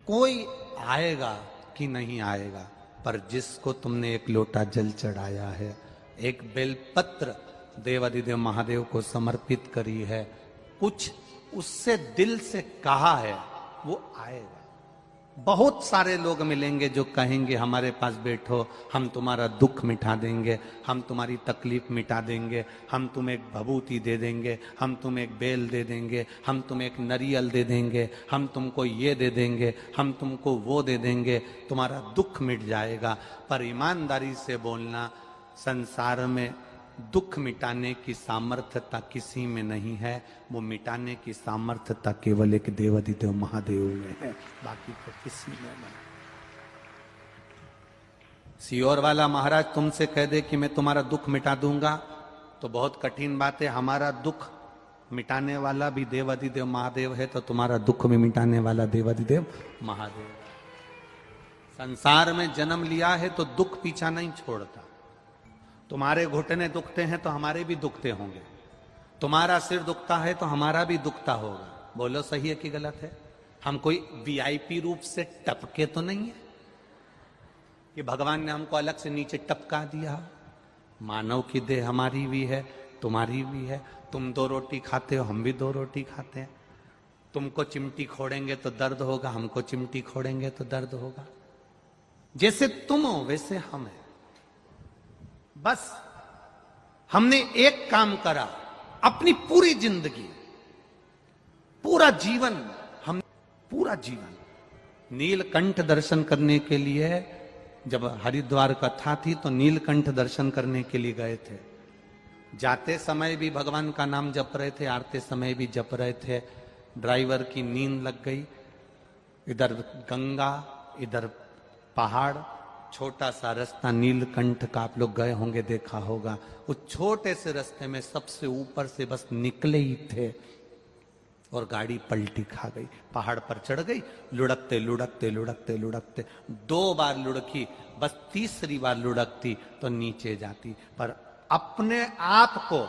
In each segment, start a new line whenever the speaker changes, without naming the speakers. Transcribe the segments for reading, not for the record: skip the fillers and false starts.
कोई आएगा कि नहीं आएगा, पर जिसको तुमने एक लोटा जल चढ़ाया है, एक बेलपत्र देवाधिदेव महादेव को समर्पित करी है, कुछ उससे दिल से कहा है, वो आएगा। बहुत सारे लोग मिलेंगे जो कहेंगे हमारे पास बैठो, हम तुम्हारा दुख मिटा देंगे, हम तुम्हारी तकलीफ मिटा देंगे, हम तुम्हें एक भभूति दे देंगे, हम तुम्हें एक बेल दे देंगे, हम तुम्हें एक नरियल दे देंगे, हम तुमको ये दे देंगे, हम तुमको वो दे देंगे, तुम्हारा दुख मिट जाएगा। पर ईमानदारी से बोलना, संसार में दुख मिटाने की सामर्थ्यता किसी में नहीं है, वो मिटाने की सामर्थ्यता केवल एक देवाधिदेव महादेव में है, बाकी तो किसी में नहीं। सियोर वाला महाराज तुमसे कह दे कि मैं तुम्हारा दुख मिटा दूंगा तो बहुत कठिन बात है। हमारा दुख मिटाने वाला भी देवाधिदेव महादेव है, तो तुम्हारा दुख भी मिटाने वाला देवाधिदेव महादेव। संसार में जन्म लिया है तो दुख पीछा नहीं छोड़ता। तुम्हारे घुटने दुखते हैं तो हमारे भी दुखते होंगे, तुम्हारा सिर दुखता है तो हमारा भी दुखता होगा। बोलो सही है कि गलत है? हम कोई वीआईपी रूप से टपके तो नहीं है कि भगवान ने हमको अलग से नीचे टपका दिया। मानव की देह हमारी भी है, तुम्हारी भी है। तुम 2 रोटी खाते हो, हम भी 2 रोटी खाते हैं। तुमको चिमटी खोड़ेंगे तो दर्द होगा, हमको चिमटी खोड़ेंगे तो दर्द होगा। जैसे तुम हो वैसे हम हैं। बस हमने एक काम करा, अपनी पूरी जिंदगी, पूरा जीवन, हम पूरा जीवन नीलकंठ दर्शन करने के लिए, जब हरिद्वार कथा थी तो नीलकंठ दर्शन करने के लिए गए थे। जाते समय भी भगवान का नाम जप रहे थे, आते समय भी जप रहे थे। ड्राइवर की नींद लग गई, इधर गंगा इधर पहाड़, छोटा सा रास्ता नीलकंठ का, आप लोग गए होंगे, देखा होगा। उस छोटे से रास्ते में सबसे ऊपर से बस निकले ही थे और गाड़ी पलटी खा गई, पहाड़ पर चढ़ गई। लुढ़कते लुढ़कते लुढ़कते लुढ़कते 2 बार लुढ़की, बस तीसरी बार लुढ़कती तो नीचे जाती। पर अपने आप को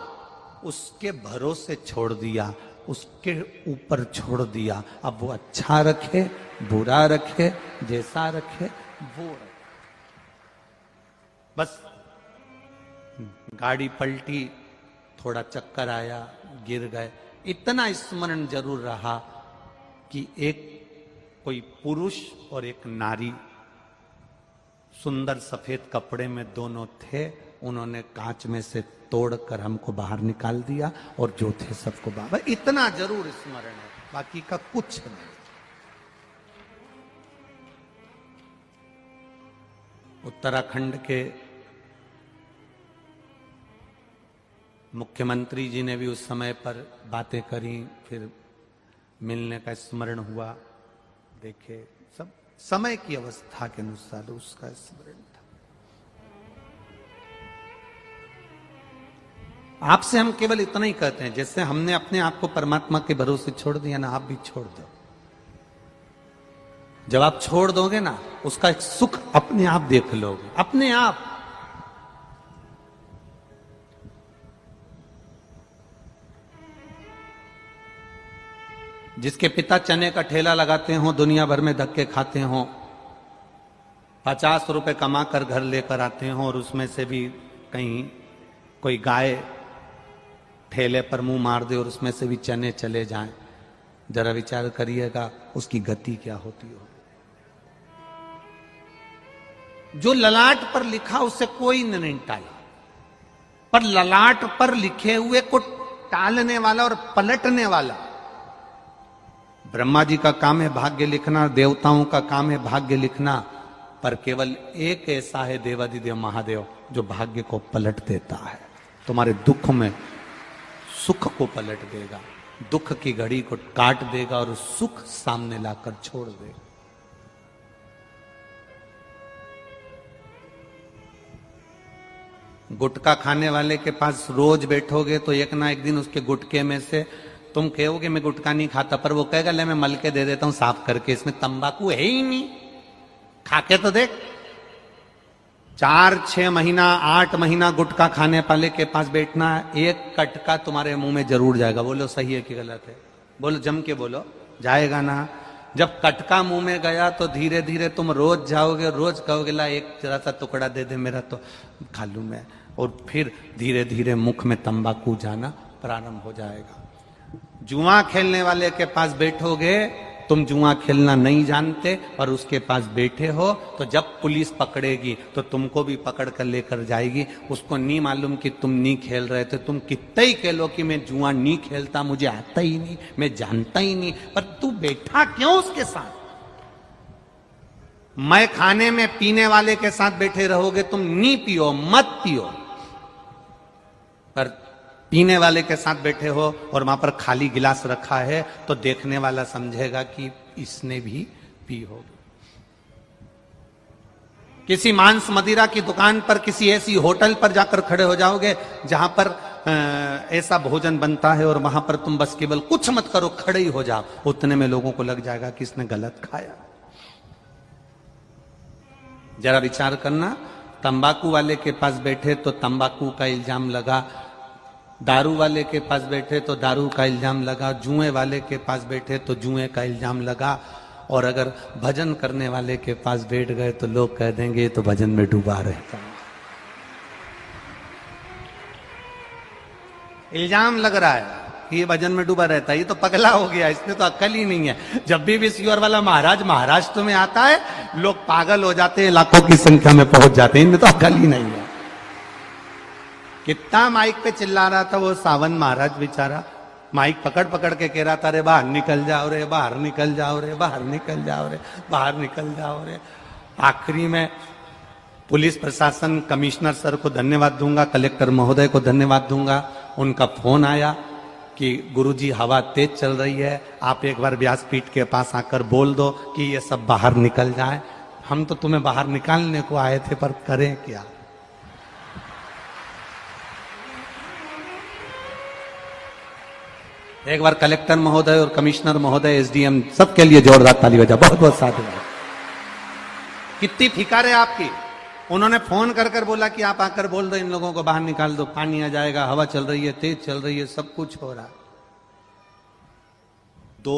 उसके भरोसे छोड़ दिया, उसके ऊपर छोड़ दिया। अब वो अच्छा रखे बुरा रखे, जैसा रखे वो रखे। बस गाड़ी पलटी, थोड़ा चक्कर आया, गिर गए। इतना स्मरण जरूर रहा कि एक कोई पुरुष और एक नारी सुंदर सफेद कपड़े में दोनों थे, उन्होंने कांच में से तोड़कर हमको बाहर निकाल दिया और जो थे सबको बाहर। इतना जरूर स्मरण है, बाकी का कुछ नहीं। उत्तराखंड के मुख्यमंत्री जी ने भी उस समय पर बातें करी, फिर मिलने का स्मरण हुआ। देखे सब समय की अवस्था के अनुसार उसका स्मरण था। आपसे हम केवल इतना ही कहते हैं, जैसे हमने अपने आप को परमात्मा के भरोसे छोड़ दिया ना, आप भी छोड़ दो। जब आप छोड़ दोगे ना, उसका एक सुख अपने आप देख लोगे, अपने आप। जिसके पिता चने का ठेला लगाते हो, दुनिया भर में धक्के खाते हो, 50 रुपए कमा कर घर लेकर आते हो और उसमें से भी कहीं कोई गाय ठेले पर मुंह मार दे और उसमें से भी चने चले जाएं, जरा विचार करिएगा उसकी गति क्या होती हो। जो ललाट पर लिखा उसे कोई नहीं टाला, पर ललाट पर लिखे हुए को टालने वाला और पलटने वाला, ब्रह्मा जी का काम है भाग्य लिखना, देवताओं का काम है भाग्य लिखना, पर केवल एक ऐसा है देवाधिदेव महादेव जो भाग्य को पलट देता है। तुम्हारे दुख में सुख को पलट देगा, दुख की घड़ी को काट देगा और सुख सामने लाकर छोड़ देगा। गुटखा खाने वाले के पास रोज बैठोगे तो एक ना एक दिन उसके गुटके में से तुम कहोगे मैं गुटखा नहीं खाता, पर वो कहेगा ले मैं मल के दे देता हूं साफ करके, इसमें तंबाकू है ही नहीं, खाके तो देख। 4-6 महीना 8 महीना गुटखा खाने वाले के पास बैठना, एक कटका तुम्हारे मुंह में जरूर जाएगा। बोलो सही है कि गलत है? बोलो जम के बोलो, जाएगा ना। जब कटका मुंह में गया तो धीरे धीरे तुम रोज जाओगे, रोज कहोगे ला एक जरा सा टुकड़ा दे दे मेरा तो खा लूं मैं, और फिर धीरे धीरे मुख में तंबाकू जाना प्रारंभ हो जाएगा। जुआ खेलने वाले के पास बैठोगे, तुम जुआ खेलना नहीं जानते और उसके पास बैठे हो, तो जब पुलिस पकड़ेगी तो तुमको भी पकड़ कर लेकर जाएगी। उसको नहीं मालूम कि तुम नहीं खेल रहे थे, तुम कितना ही खेलो कि मैं जुआ नहीं खेलता, मुझे आता ही नहीं, मैं जानता ही नहीं, पर तू बैठा क्यों उसके साथ? मैं खाने में पीने वाले के साथ बैठे रहोगे, तुम नहीं पियो, मत पियो, पर पीने वाले के साथ बैठे हो और वहां पर खाली गिलास रखा है तो देखने वाला समझेगा कि इसने भी पी होगी। किसी मांस मदिरा की दुकान पर, किसी ऐसी होटल पर जाकर खड़े हो जाओगे जहां पर ऐसा भोजन बनता है और वहां पर तुम बस केवल कुछ मत करो, खड़े ही हो जाओ, उतने में लोगों को लग जाएगा कि इसने गलत खाया। जरा विचार करना, तंबाकू वाले के पास बैठे तो तंबाकू का इल्जाम लगा, दारू वाले के पास बैठे तो दारू का इल्जाम लगा, जुए वाले के पास बैठे तो जुए का इल्जाम लगा, और अगर भजन करने वाले के पास बैठ गए तो लोग कह देंगे तो भजन में डूबा रहता है। इल्जाम लग रहा है कि ये भजन में डूबा रहता है, ये तो पगला हो गया, इसमें तो अक्ल ही नहीं है। जब भी विश्वर वाला महाराज महाराष्ट्र में आता है, लोग पागल हो जाते हैं, लाखों की संख्या में पहुंच जाते हैं, इनमें तो अक्ल ही नहीं है। कितना माइक पे चिल्ला रहा था वो सावन महाराज बेचारा, माइक पकड़ पकड़ के कह रहा था, रे बाहर निकल जाओ रे, बाहर निकल जाओ रे, बाहर निकल जाओ रे, बाहर निकल जाओ रे। आखिरी में पुलिस प्रशासन, कमिश्नर सर को धन्यवाद दूंगा, कलेक्टर महोदय को धन्यवाद दूंगा, उनका फोन आया कि गुरुजी हवा तेज चल रही है, आप एक बार व्यासपीठ के पास आकर बोल दो कि ये सब बाहर निकल जाए। हम तो तुम्हें बाहर निकालने को आए थे, पर करें क्या? एक बार कलेक्टर महोदय और कमिश्नर महोदय, एसडीएम, सबके लिए जोरदार ताली बजा, बहुत बहुत साधुवाद। कितनी फिकर है आपकी। उन्होंने फोन कर कर बोला कि आप आकर बोल दो इन लोगों को बाहर निकाल दो, पानी आ जाएगा, हवा चल रही है, तेज चल रही है, सब कुछ हो रहा। दो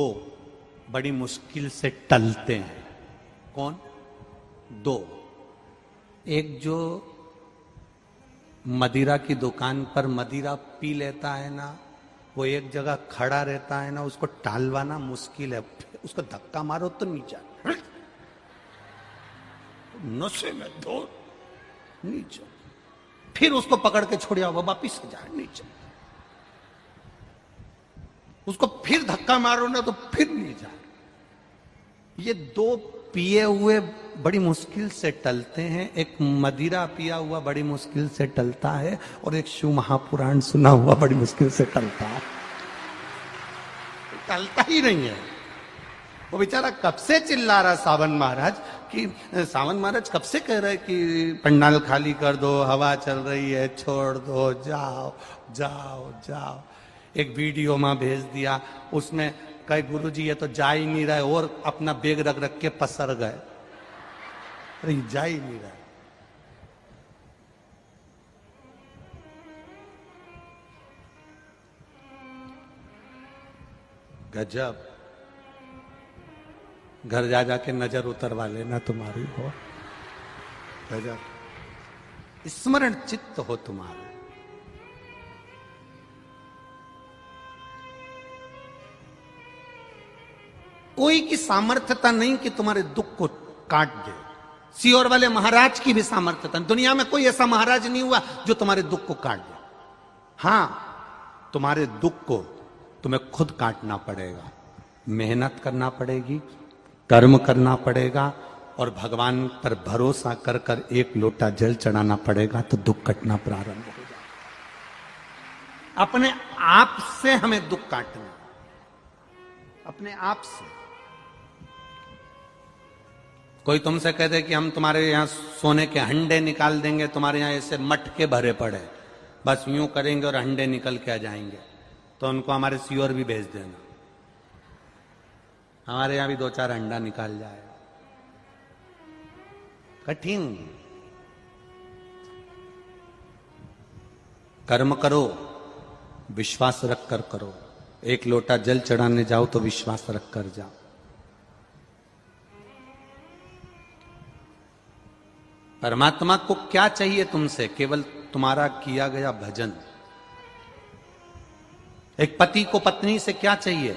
बड़ी मुश्किल से टलते हैं। कौन? दो। एक जो मदिरा की दुकान पर मदिरा पी लेता है ना, वो एक जगह खड़ा रहता है ना, उसको टालवाना मुश्किल है। उसको धक्का मारो तो नीचे, नशे में दो नीचे, फिर उसको पकड़ के छोड़िया, वो वापिस जाए नीचे, उसको फिर धक्का मारो ना तो फिर नीचे। ये दो पिए हुए बड़ी मुश्किल से टलते हैं। एक मदिरा पिया हुआ बड़ी मुश्किल से टलता है, और एक शिव महापुराण सुना हुआ बड़ी मुश्किल से टलता है। टलता ही नहीं है। वो बेचारा कब से चिल्ला रहा सावन महाराज कि सावन महाराज कब से कह रहे कि पंडाल खाली कर दो, हवा चल रही है, छोड़ दो, जाओ जाओ जाओ। एक वीडियो में भेज दिया, उसमें कई गुरुजी ये तो जा ही नहीं रहे और अपना बैग रख रख के पसर गए। अरे जा ही नहीं रहे। गजब। घर जा जाके नजर उतरवा लेना तुम्हारी हो। गजब स्मरण चित्त हो तुम्हारे। कोई की सामर्थ्यता नहीं कि तुम्हारे दुख को काट दे। सियोर वाले महाराज की भी सामर्थ्यता, दुनिया में कोई ऐसा महाराज नहीं हुआ जो तुम्हारे दुख को काट दे। हां, तुम्हारे दुख को तुम्हें खुद काटना पड़ेगा, मेहनत करना पड़ेगी, कर्म करना पड़ेगा, और भगवान पर भरोसा कर कर एक लोटा जल चढ़ाना पड़ेगा, तो दुख कटना प्रारंभ हो जाएगा। अपने आप से हमें दुख काटना, अपने आप से। कोई तुमसे कह दे कि हम तुम्हारे यहां सोने के हंडे निकाल देंगे, तुम्हारे यहां ऐसे मटके भरे पड़े, बस यूं करेंगे और हंडे निकल के आ जाएंगे, तो उनको हमारे सियोर भी भेज देना, हमारे यहां भी 2-4 अंडा निकाल जाए। कठिन। कर्म करो, विश्वास रख कर करो। एक लोटा जल चढ़ाने जाओ तो विश्वास रख कर जाओ। परमात्मा को क्या चाहिए तुमसे? केवल तुम्हारा किया गया भजन। एक पति को पत्नी से क्या चाहिए?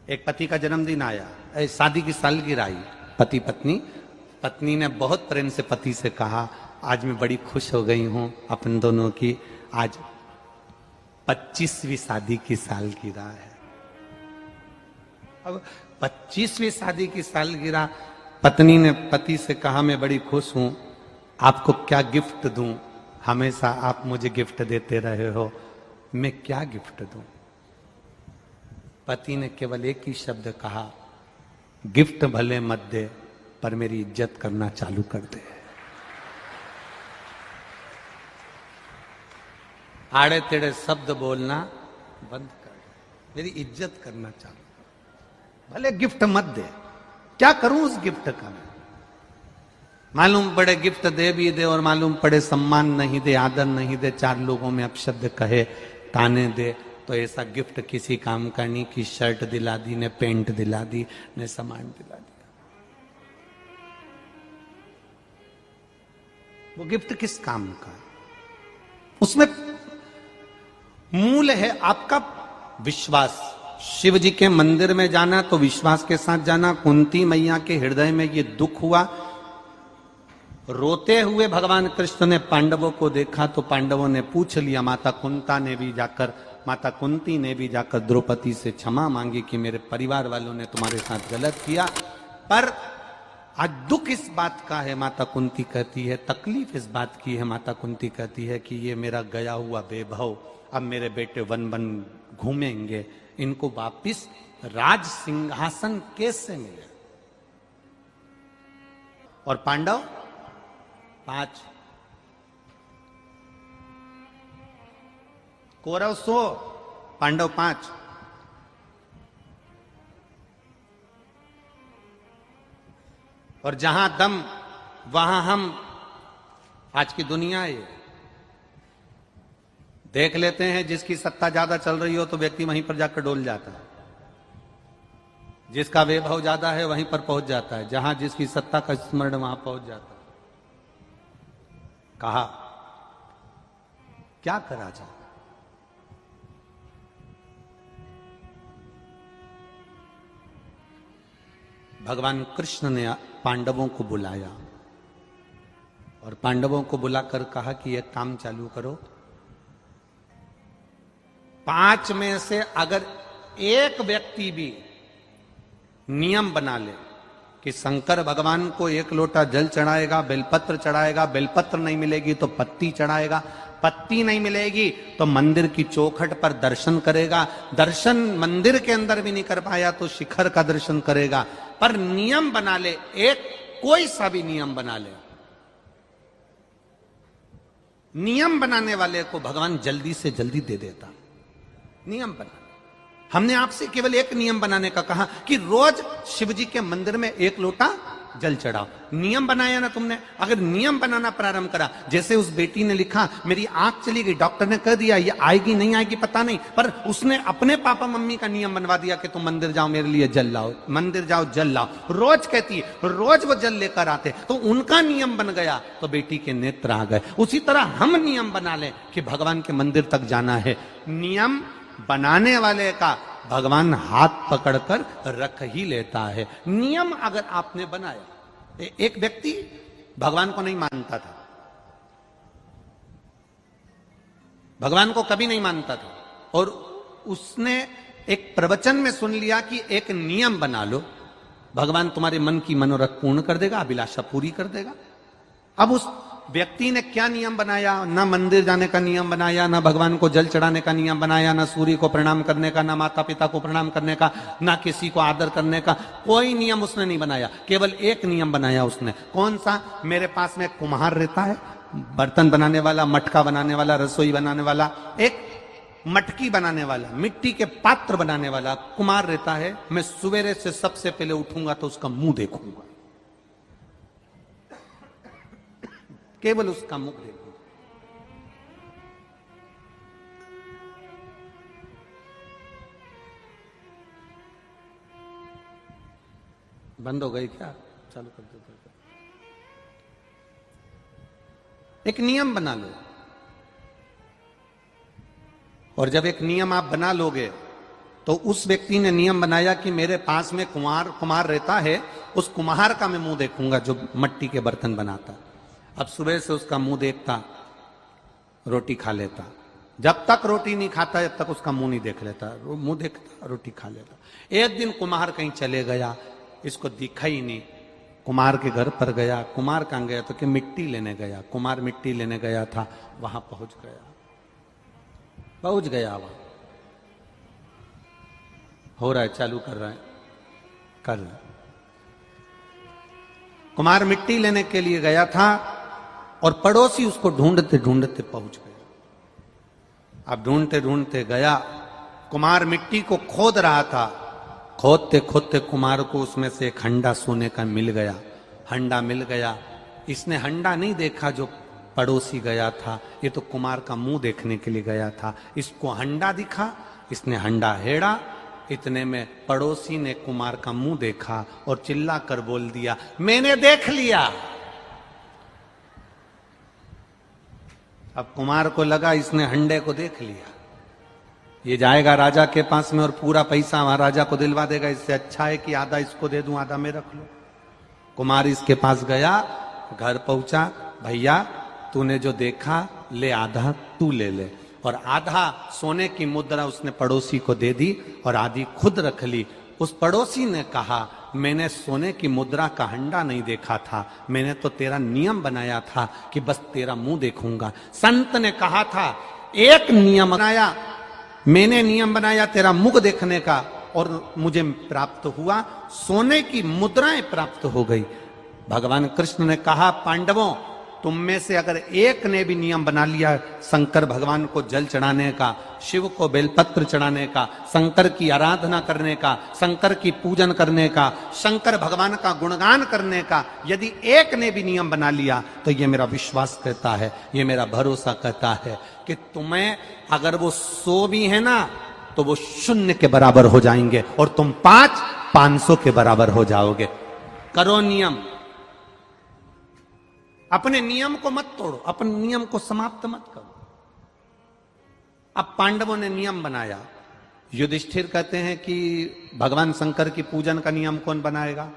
एक पति का जन्मदिन आया, शादी की सालगिरह आई, पति पत्नी, पत्नी ने बहुत प्रेम से पति से कहा, आज मैं बड़ी खुश हो गई हूं अपन दोनों की, आज 25वीं शादी की सालगिरह है। अब 25वीं शादी की सालगिरह, पत्नी ने पति से कहा, मैं बड़ी खुश हूं, आपको क्या गिफ्ट दूं? हमेशा आप मुझे गिफ्ट देते रहे हो, मैं क्या गिफ्ट दूं? पति ने केवल एक ही शब्द कहा, गिफ्ट भले मत दे पर मेरी इज्जत करना चालू कर दे। आड़े तेड़े शब्द बोलना बंद कर, मेरी इज्जत करना चालू कर। भले गिफ्ट मत दे, क्या करूं उस गिफ्ट का मैं? मालूम पड़े गिफ्ट दे भी दे और मालूम पड़े सम्मान नहीं दे, आदर नहीं दे, चार लोगों में अपशब्द कहे, ताने दे, तो ऐसा गिफ्ट किसी काम का नहीं कि शर्ट दिला दी ने, पेंट दिला दी ने, सामान दिला दिया। वो गिफ्ट किस काम का? उसमें मूल है आपका विश्वास। शिव जी के मंदिर में जाना तो विश्वास के साथ जाना। कुंती मैया के हृदय में ये दुख हुआ, रोते हुए भगवान कृष्ण ने पांडवों को देखा तो पांडवों ने पूछ लिया, माता कुंती ने भी जाकर द्रौपदी से क्षमा मांगी कि मेरे परिवार वालों ने तुम्हारे साथ गलत किया। पर आज दुख इस बात का है, माता कुंती कहती है, तकलीफ इस बात की है, माता कुंती कहती है कि ये मेरा गया हुआ वैभव, अब मेरे बेटे वन वन घूमेंगे, इनको वापिस राज सिंहासन कैसे मिले? और पांडव 5, कौरव 100, पांडव 5। और जहां दम वहां हम। आज की दुनिया ये देख लेते हैं, जिसकी सत्ता ज्यादा चल रही हो तो व्यक्ति वहीं पर जाकर डोल जाता है, जिसका वैभव ज्यादा है वहीं पर पहुंच जाता है, जहां जिसकी सत्ता का स्मरण वहां पहुंच जाता है। कहा क्या करा जाए? भगवान कृष्ण ने पांडवों को बुलाया और पांडवों को बुलाकर कहा कि एक काम चालू करो, 5 में से अगर एक व्यक्ति भी नियम बना ले कि शंकर भगवान को 1 लोटा जल चढ़ाएगा, बेलपत्र चढ़ाएगा, बेलपत्र नहीं मिलेगी तो पत्ती चढ़ाएगा, पत्ती नहीं मिलेगी तो मंदिर की चौखट पर दर्शन करेगा, दर्शन मंदिर के अंदर भी नहीं कर पाया तो शिखर का दर्शन करेगा, पर नियम बना ले, एक कोई सा भी नियम बना ले। नियम बनाने वाले को भगवान जल्दी से जल्दी दे देता। नियम बना, हमने आपसे केवल एक नियम बनाने का कहा कि रोज शिव जी के मंदिर में 1 लोटा जल चढ़ाओ। नियम बनाया ना तुमने? अगर नियम बनाना प्रारंभ करा, जैसे उस बेटी ने लिखा, मेरी आंख चली गई, डॉक्टर ने कह दिया ये आएगी नहीं आएगी पता नहीं, पर उसने अपने पापा मम्मी का नियम बनवा दिया कि तुम मंदिर जाओ, मेरे लिए जल लाओ, मंदिर जाओ जल लाओ। रोज कहती है, रोज वो जल लेकर आते, तो उनका नियम बन गया तो बेटी के नेत्र आ गए। उसी तरह हम नियम बना लें कि भगवान के मंदिर तक जाना है। नियम बनाने वाले का भगवान हाथ पकड़कर रख ही लेता है। नियम अगर आपने बनाया, एक व्यक्ति भगवान को नहीं मानता था, भगवान को कभी नहीं मानता था, और उसने एक प्रवचन में सुन लिया कि एक नियम बना लो, भगवान तुम्हारे मन की मनोरथ पूर्ण कर देगा, अभिलाषा पूरी कर देगा। अब उस व्यक्ति ने क्या नियम बनाया? ना मंदिर जाने का नियम बनाया, ना भगवान को जल चढ़ाने का नियम बनाया, ना सूर्य को प्रणाम करने का, ना माता पिता को प्रणाम करने का, ना किसी को आदर करने का, कोई नियम उसने नहीं बनाया। केवल एक नियम बनाया उसने। कौन सा? मेरे पास में कुम्हार रहता है, बर्तन बनाने वाला, मटका बनाने वाला, रसोई बनाने वाला, एक मटकी बनाने वाला, मिट्टी के पात्र बनाने वाला कुम्हार रहता है। मैं सवेरे से सबसे पहले उठूंगा तो उसका मुंह देखूंगा, केवल उसका मुख देखूंगा। बंद हो गई क्या? चालू कर दो। एक नियम बना लो। और जब एक नियम आप बना लोगे तो उस व्यक्ति ने नियम बनाया कि मेरे पास में कुम्हार रहता है, उस कुम्हार का मैं मुंह देखूंगा जो मट्टी के बर्तन बनाता। अब सुबह से उसका मुंह देखता, रोटी खा लेता। जब तक रोटी नहीं खाता जब तक उसका मुंह नहीं देख लेता, मुंह देखता रोटी खा लेता। एक दिन कुम्हार कहीं चले गया, इसको दिखा ही नहीं। कुम्हार के घर पर गया। कुम्हार कहाँ गया? तो कि मिट्टी लेने गया। कुम्हार मिट्टी लेने गया था, वहां पहुंच गया वहां। हो रहा है, चालू कर रहा है, कर रहा है। कुम्हार मिट्टी लेने के लिए गया था और पड़ोसी उसको ढूंढते ढूंढते पहुंच गया। अब ढूंढते ढूंढते गया, कुम्हार मिट्टी को खोद रहा था। खोदते खोदते कुम्हार को उसमें से एक हंडा सोने का मिल गया। हंडा मिल गया। इसने हंडा नहीं देखा जो पड़ोसी गया था, ये तो कुम्हार का मुंह देखने के लिए गया था। इसको हंडा दिखा, इसने हंडा हेड़ा। इतने में पड़ोसी ने कुम्हार का मुंह देखा और चिल्ला कर बोल दिया, मैंने देख लिया। अब कुम्हार को लगा इसने हंडे को देख लिया, ये जाएगा राजा के पास में और पूरा पैसा वहां राजा को दिलवा देगा। इससे अच्छा है कि आधा इसको दे दूं, आधा मैं रख लूं। कुम्हार इसके पास गया, घर पहुंचा, भैया तूने जो देखा ले, आधा तू ले ले। और आधा सोने की मुद्रा उसने पड़ोसी को दे दी और आधी खुद रख ली। उस पड़ोसी ने कहा, मैंने सोने की मुद्रा का हंडा नहीं देखा था, मैंने तो तेरा नियम बनाया था कि बस तेरा मुंह देखूंगा। संत ने कहा था, एक नियम बनाया, मैंने नियम बनाया तेरा मुख देखने का और मुझे प्राप्त हुआ, सोने की मुद्राएं प्राप्त हो गई। भगवान कृष्ण ने कहा, पांडवों तुम में से अगर एक ने भी नियम बना लिया शंकर भगवान को जल चढ़ाने का, शिव को बेलपत्र चढ़ाने का, शंकर की आराधना करने का, शंकर की पूजन करने का, शंकर भगवान का गुणगान करने का, यदि एक ने भी नियम बना लिया तो ये मेरा विश्वास कहता है, ये मेरा भरोसा कहता है कि तुम्हें अगर वो 100 भी है ना तो वो 0 के बराबर हो जाएंगे और तुम 500 के बराबर हो जाओगे। करो नियम, अपने नियम को मत तोड़ो, अपने नियम को समाप्त मत करो। अब पांडवों ने नियम बनाया। युधिष्ठिर कहते हैं कि भगवान शंकर की पूजन का नियम कौन बनाएगा?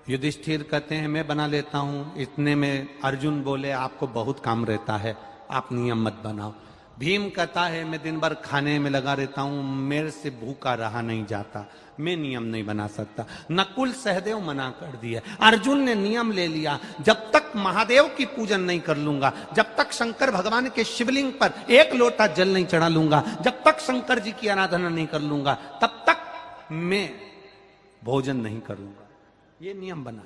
युधिष्ठिर कहते हैं मैं बना लेता हूं। इतने में अर्जुन बोले, आपको बहुत काम रहता है, आप नियम मत बनाओ। भीम कहता है मैं दिन भर खाने में लगा रहता हूं, मेरे से भूखा रहा नहीं जाता, मैं नियम नहीं बना सकता। नकुल सहदेव मना कर दिया। अर्जुन ने नियम ले लिया, जब तक महादेव की पूजन नहीं कर लूंगा, जब तक शंकर भगवान के शिवलिंग पर एक लोटा जल नहीं चढ़ा लूंगा, जब तक शंकर जी की आराधना नहीं कर लूंगा, तब तक मैं भोजन नहीं करूंगा। ये नियम बना।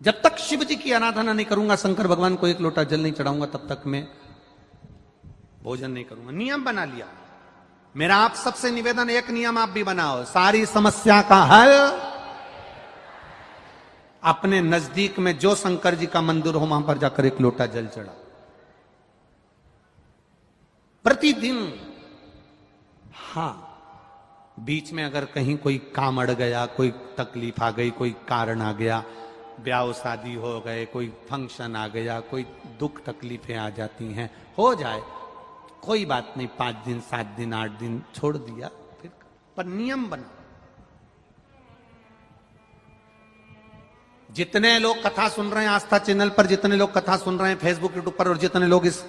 जब तक शिव जी की आराधना नहीं करूंगा, शंकर भगवान को एक लोटा जल नहीं चढ़ाऊंगा, तब तक मैं भोजन नहीं करूंगा। नियम बना लिया। मेरा आप सबसे निवेदन, एक नियम आप भी बनाओ, सारी समस्या का हल अपने नजदीक में जो शंकर जी का मंदिर हो वहां पर जाकर एक लोटा जल चढ़ा प्रतिदिन। हां, बीच में अगर कहीं कोई काम अड़ गया, कोई तकलीफ आ गई, कोई कारण आ गया, ब्याह शादी हो गए, कोई फंक्शन आ गया, कोई दुख तकलीफें आ जाती हैं, हो जाए, कोई बात नहीं, 5 दिन 7 दिन 8 दिन छोड़ दिया, फिर पर नियम बना। जितने लोग कथा सुन रहे हैं आस्था चैनल पर, जितने लोग कथा सुन रहे हैं फेसबुक यूट्यूब पर, और जितने लोग इस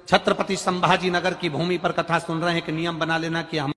छत्रपति संभाजी नगर की भूमि पर कथा सुन रहे हैं, एक नियम बना लेना कि हम